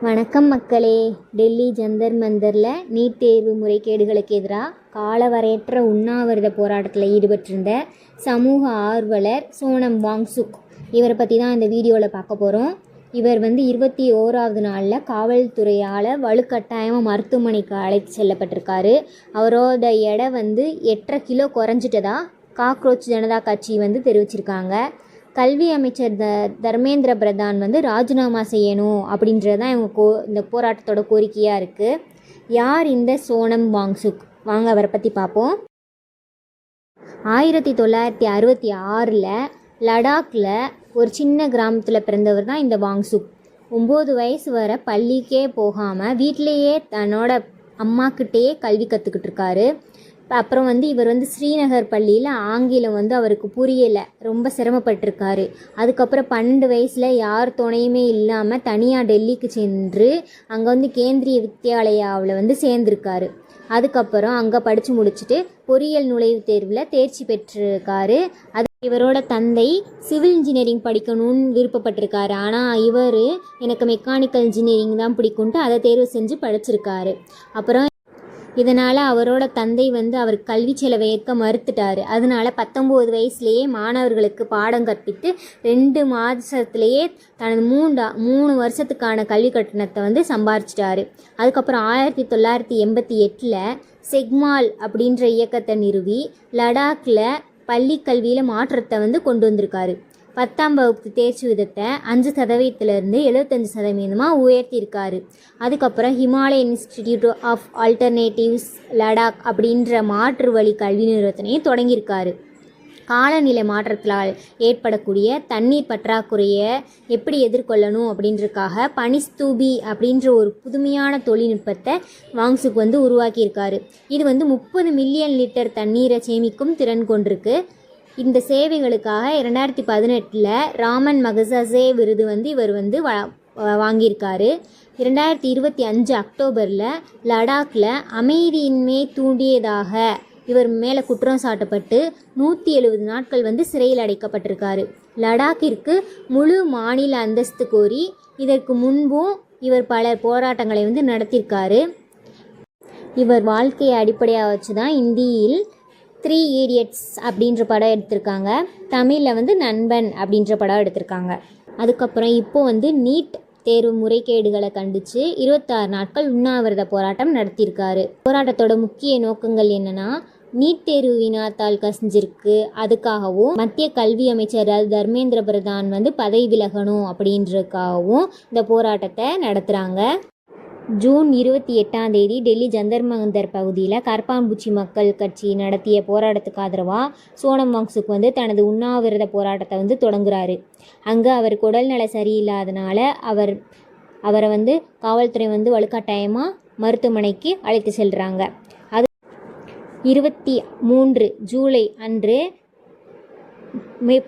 வணக்கம் மக்களே. டெல்லி ஜந்தர் மந்தரில் நீட் தேர்வு முறைகேடுகளுக்கு எதிராக காலவரையற்ற உண்ணாவிரத போராட்டத்தில் ஈடுபட்டிருந்த சமூக ஆர்வலர் சோனம் வாங்சுக் இவரை பற்றி தான் இந்த வீடியோவில் பார்க்க போகிறோம். இவர் 21வது நாளில் காவல்துறையால் வலுக்கட்டாயமாக மருத்துவமனைக்கு அழைத்து செல்லப்பட்டிருக்காரு. அவரோட எடை 8.5 கிலோ குறைஞ்சிட்டதா காக்ரோச் ஜனதா கட்சி தெரிவிச்சிருக்காங்க. கல்வி அமைச்சர் தர்மேந்திர பிரதான் ராஜினாமா செய்யணும் அப்படின்றது தான் இந்த போராட்டத்தோட கோரிக்கையாக இருக்குது. யார் இந்த சோனம் வாங்சுக்? வாங்க அவரை பற்றி பார்ப்போம். 1966 லடாக்கில் ஒரு சின்ன கிராமத்தில் பிறந்தவர் தான் இந்த வாங்சுக். 9 வயசு வரை பள்ளிக்கே போகாமல் வீட்டிலையே தன்னோட அம்மாக்கிட்டேயே கல்வி கற்றுக்கிட்டு இருக்காரு. அப்புறம் இவர் ஸ்ரீநகர் பள்ளியில் ஆங்கிலம் அவருக்கு புரியலை, ரொம்ப சிரமப்பட்டிருக்காரு. அதுக்கப்புறம் 12 வயசில் யார் துணையுமே இல்லாமல் தனியாக டெல்லிக்கு சென்று அங்கே கேந்திரிய வித்யாலயாவில் சேர்ந்துருக்காரு. அதுக்கப்புறம் அங்கே படித்து முடிச்சுட்டு பொறியியல் நுழைவுத் தேர்வில் தேர்ச்சி பெற்றிருக்காரு. அது இவரோட தந்தை சிவில் இன்ஜினியரிங் படிக்கணும்னு விருப்பப்பட்டிருக்காரு. ஆனால் இவர் எனக்கு மெக்கானிக்கல் இன்ஜினியரிங் தான் பிடிக்கும்ட்டு அதை தேர்வு செஞ்சு படிச்சிருக்காரு. அப்புறம் இதனால் அவரோட தந்தை அவர் கல்வி செலவை ஏற்க மறுத்துட்டார். அதனால் 19 வயசுலேயே மாணவர்களுக்கு பாடம் கற்பித்து 2 மாதத்துலேயே தனது 3 வருஷத்துக்கான கல்வி கட்டணத்தை சம்பாரிச்சிட்டாரு. அதுக்கப்புறம் 1988 செக்மால் அப்படின்ற இயக்கத்தை நிறுவி லடாக்கில் பள்ளி கல்வியில் மாற்றத்தை கொண்டு வந்திருக்காரு. 10ஆம் வகுப்பு தேர்ச்சி விதத்தை 5% 75% உயர்த்தியிருக்காரு. அதுக்கப்புறம் Himalayan Institute of Alternatives Ladakh அப்படின்ற மாற்று வழி கல்வி நிறுவனத்தையும் தொடங்கியிருக்காரு. காலநிலை மாற்றத்தால் ஏற்படக்கூடிய தண்ணீர் பற்றாக்குறையை எப்படி எதிர்கொள்ளணும் அப்படின்றதுக்காக பனிஸ்தூபி அப்படின்ற ஒரு புதுமையான தொழில்நுட்பத்தை வாங்சுக் உருவாக்கியிருக்காரு. இது 30 மில்லியன் லிட்டர் தண்ணீரை சேமிக்கும் திறன் கொண்டிருக்கு. இந்த சேவைகளுக்காக 2018 ராமன் மகசசே விருது இவர் வாங்கியிருக்காரு. 2025 அக்டோபரில் லடாக்கில் அமைதியின்மை தூண்டியதாக இவர் மேலே குற்றம் சாட்டப்பட்டு 170 நாட்கள் சிறையில் அடைக்கப்பட்டிருக்காரு. லடாக்கிற்கு முழு மாநில அந்தஸ்து கோரி இதற்கு முன்பும் இவர் பல போராட்டங்களை நடத்தியிருக்காரு. இவர் வாழ்க்கையை அடிப்படையாக வச்சு தான் இந்தியில் 3 Idiots அப்படின்ற படம் எடுத்திருக்காங்க. தமிழில் நண்பன் அப்படின்ற படம் எடுத்திருக்காங்க. அதுக்கப்புறம் இப்போது நீட் தேர்வு முறைகேடுகளை கண்டித்து 26 நாட்கள் உண்ணாவிரத போராட்டம் நடத்தியிருக்காரு. போராட்டத்தோட முக்கிய நோக்கங்கள் என்னென்னா, நீட் தேர்வு வினாத்தாள் கசிஞ்சிருக்கு, அதுக்காகவும் மத்திய கல்வி அமைச்சர் தர்மேந்திர பிரதான் பதவி விலகணும் அப்படின்றதுக்காகவும் இந்த போராட்டத்தை நடத்துகிறாங்க. ஜூன் 28ஆம் தேதி டெல்லி ஜந்தர் மந்தர் பகுதியில் கரப்பான்பூச்சி மக்கள் கட்சி நடத்திய போராட்டத்துக்கு ஆதரவாக சோனம் வாங்சுக் தனது உண்ணாவிரத போராட்டத்தை தொடங்குறாரு. அங்கே அவருக்கு உடல்நல சரியில்லாதனால அவரை காவல்துறை வலுக்கட்டாயமாக மருத்துவமனைக்கு அழைத்து செல்கிறாங்க. அது 23 ஜூலை அன்று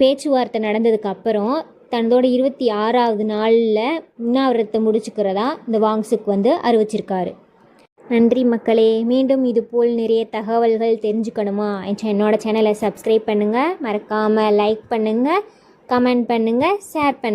பேச்சுவார்த்தை நடந்ததுக்கு அப்புறம் தன்னோட 26வது நாளில் உண்ணாவிரதத்தை முடிச்சுக்கிறதா இந்த வாங்சுக் அறிவிச்சிருக்காரு. நன்றி மக்களே. மீண்டும் இதுபோல் நிறைய தகவல்கள் தெரிஞ்சுக்கணுமா என்னோட சேனலை சப்ஸ்கிரைப் பண்ணுங்கள், மறக்காமல் லைக் பண்ணுங்கள், கமெண்ட் பண்ணுங்கள், ஷேர் பண்ணுங்கள்.